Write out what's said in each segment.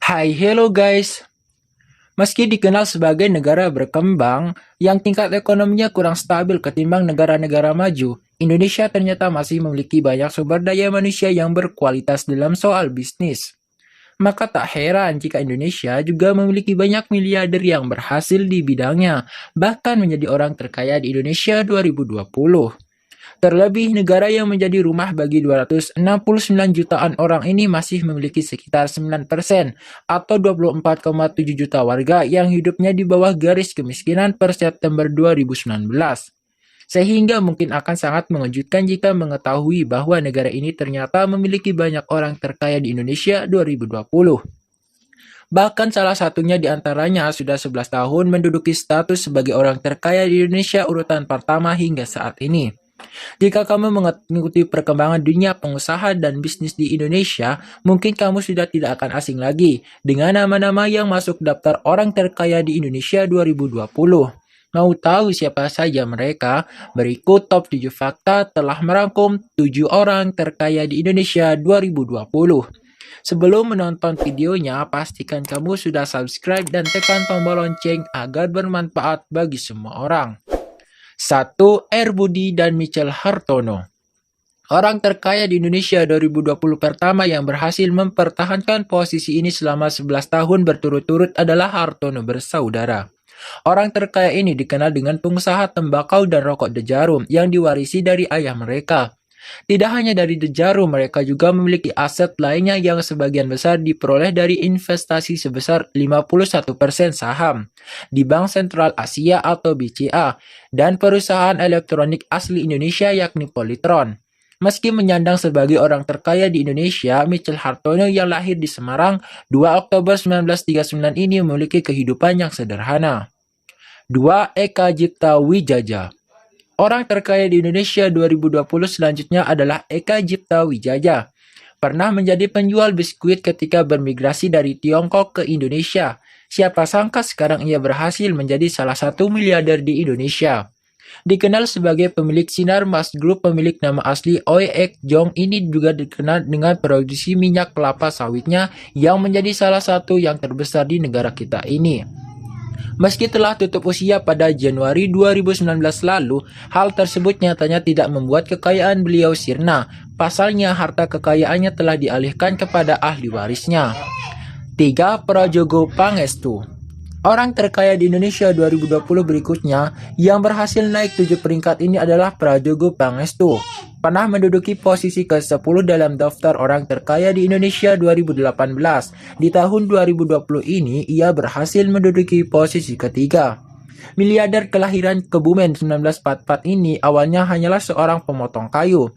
Hello guys. Meski dikenal sebagai negara berkembang yang tingkat ekonominya kurang stabil ketimbang negara-negara maju, Indonesia ternyata masih memiliki banyak sumber daya manusia yang berkualitas dalam soal bisnis. Maka tak heran jika Indonesia juga memiliki banyak miliarder yang berhasil di bidangnya, bahkan menjadi orang terkaya di Indonesia 2020. Terlebih, negara yang menjadi rumah bagi 269 jutaan orang ini masih memiliki sekitar 9% atau 24,7 juta warga yang hidupnya di bawah garis kemiskinan per September 2019. Sehingga mungkin akan sangat mengejutkan jika mengetahui bahwa negara ini ternyata memiliki banyak orang terkaya di Indonesia 2020. Bahkan salah satunya di antaranya sudah 11 tahun menduduki status sebagai orang terkaya di Indonesia urutan pertama hingga saat ini. Jika kamu mengikuti perkembangan dunia pengusaha dan bisnis di Indonesia, mungkin kamu sudah tidak akan asing lagi dengan nama-nama yang masuk daftar orang terkaya di Indonesia 2020. Mau tahu siapa saja mereka? Berikut top 7 fakta telah merangkum 7 orang terkaya di Indonesia 2020. Sebelum menonton videonya, pastikan kamu sudah subscribe dan tekan tombol lonceng agar bermanfaat bagi semua orang. 1. R. Budi dan Michael Hartono. Orang terkaya di Indonesia 2020 pertama yang berhasil mempertahankan posisi ini selama 11 tahun berturut-turut adalah Hartono bersaudara. Orang terkaya ini dikenal dengan pengusaha tembakau dan rokok Dejarum yang diwarisi dari ayah mereka. Tidak hanya dari Dejarum, mereka juga memiliki aset lainnya yang sebagian besar diperoleh dari investasi sebesar 51% saham di Bank Sentral Asia atau BCA dan perusahaan elektronik asli Indonesia yakni Polytron. Meski menyandang sebagai orang terkaya di Indonesia, Michael Hartono yang lahir di Semarang 2 Oktober 1939 ini memiliki kehidupan yang sederhana. 2. Eka Cipta Wijaya. Orang terkaya di Indonesia 2020 selanjutnya adalah Eka Cipta Wijaya. Pernah menjadi penjual biskuit ketika bermigrasi dari Tiongkok ke Indonesia. Siapa sangka sekarang ia berhasil menjadi salah satu miliarder di Indonesia. Dikenal sebagai pemilik Sinar Mas Group, pemilik nama asli Oi Ek Jong ini juga dikenal dengan produksi minyak kelapa sawitnya yang menjadi salah satu yang terbesar di negara kita ini. Meski telah tutup usia pada Januari 2019 lalu, hal tersebut nyatanya tidak membuat kekayaan beliau sirna. Pasalnya, harta kekayaannya telah dialihkan kepada ahli warisnya. 3. Prajogo Pangestu. Orang terkaya di Indonesia 2020 berikutnya yang berhasil naik 7 peringkat ini adalah Prajogo Pangestu. Pernah menduduki posisi ke-10 dalam daftar orang terkaya di Indonesia 2018. Di tahun 2020 ini, ia berhasil menduduki posisi ketiga. Miliarder kelahiran Kebumen 1944 ini awalnya hanyalah seorang pemotong kayu.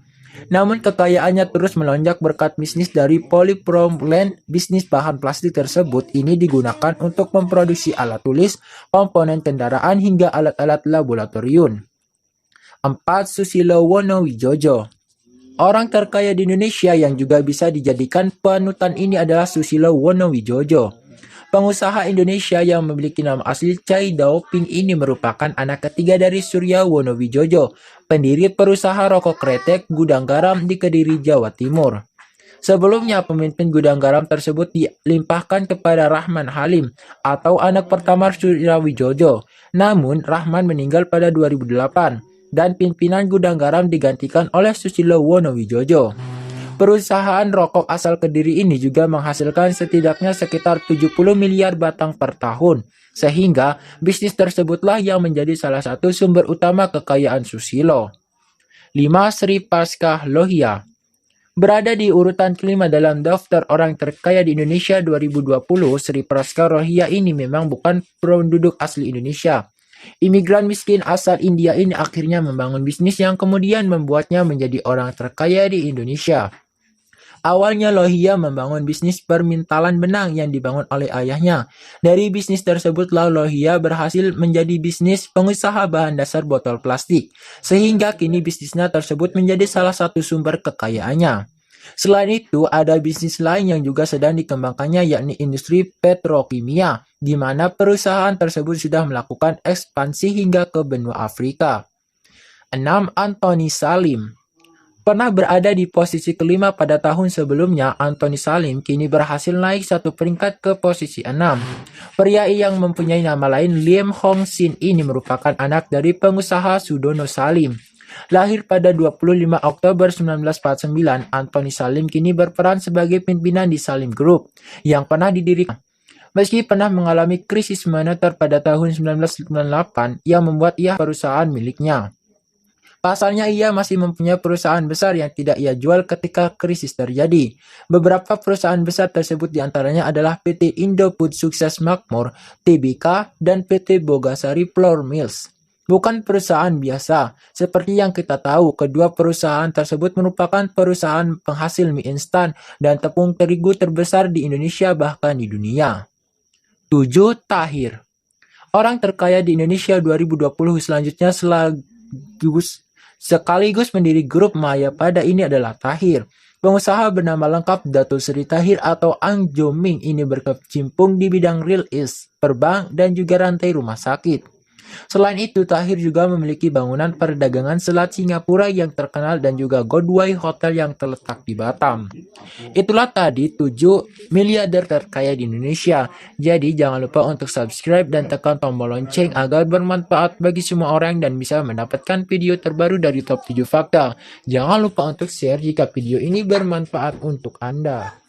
Namun kekayaannya terus melonjak berkat bisnis dari polypropylene. Bisnis bahan plastik tersebut ini digunakan untuk memproduksi alat tulis, komponen kendaraan, hingga alat-alat laboratorium. 4. Susilo Wonowijojo. Orang terkaya di Indonesia yang juga bisa dijadikan panutan ini adalah Susilo Wonowijojo. Pengusaha Indonesia yang memiliki nama asli Chai Daoping ini merupakan anak ketiga dari Surya Wonowijojo, pendiri perusahaan rokok kretek Gudang Garam di Kediri, Jawa Timur. Sebelumnya, pemimpin gudang garam tersebut dilimpahkan kepada Rahman Halim atau anak pertama Surya Wijojo. Namun, Rahman meninggal pada 2008 dan pimpinan gudang garam digantikan oleh Susilo Wonowijojo. Perusahaan rokok asal Kediri ini juga menghasilkan setidaknya sekitar 70 miliar batang per tahun, sehingga bisnis tersebutlah yang menjadi salah satu sumber utama kekayaan Susilo. 5. Sri Paskah Lohia. Berada di urutan kelima dalam daftar orang terkaya di Indonesia 2020, Sri Paskah Lohia ini memang bukan penduduk asli Indonesia. Imigran miskin asal India ini akhirnya membangun bisnis yang kemudian membuatnya menjadi orang terkaya di Indonesia. Awalnya Lohia membangun bisnis permintalan benang yang dibangun oleh ayahnya. Dari bisnis tersebutlah Lohia berhasil menjadi bisnis pengusaha bahan dasar botol plastik, sehingga kini bisnisnya tersebut menjadi salah satu sumber kekayaannya. Selain itu, ada bisnis lain yang juga sedang dikembangkannya, yakni industri petrokimia, di mana perusahaan tersebut sudah melakukan ekspansi hingga ke benua Afrika. 6. Anthony Salim. Pernah berada di posisi kelima pada tahun sebelumnya, Anthony Salim kini berhasil naik satu peringkat ke posisi 6. Pria yang mempunyai nama lain Liam Hong Sin ini merupakan anak dari pengusaha Sudono Salim. Lahir pada 25 Oktober 1949, Anthony Salim kini berperan sebagai pimpinan di Salim Group yang pernah didirikan. Meski pernah mengalami krisis moneter pada tahun 1998 yang membuat ia perusahaan miliknya. Pasalnya ia masih mempunyai perusahaan besar yang tidak ia jual ketika krisis terjadi. Beberapa perusahaan besar tersebut diantaranya adalah PT Indo Food Sukses Makmur, TBK, dan PT Bogasari Flour Mills. Bukan perusahaan biasa. Seperti yang kita tahu, kedua perusahaan tersebut merupakan perusahaan penghasil mie instan dan tepung terigu terbesar di Indonesia bahkan di dunia. 7. Tahir. Orang terkaya di Indonesia 2020 selanjutnya sekaligus mendiri grup Maya pada ini adalah Tahir. Pengusaha bernama lengkap Dato Sri Tahir atau Ang Joming ini berkecimpung di bidang real estate, perbank, dan juga rantai rumah sakit. Selain itu, Tahir juga memiliki bangunan perdagangan Selat Singapura yang terkenal dan juga Godway Hotel yang terletak di Batam. Itulah tadi 7 miliarder terkaya di Indonesia. Jadi jangan lupa untuk subscribe dan tekan tombol lonceng agar bermanfaat bagi semua orang dan bisa mendapatkan video terbaru dari Top 7 Fakta. Jangan lupa untuk share jika video ini bermanfaat untuk Anda.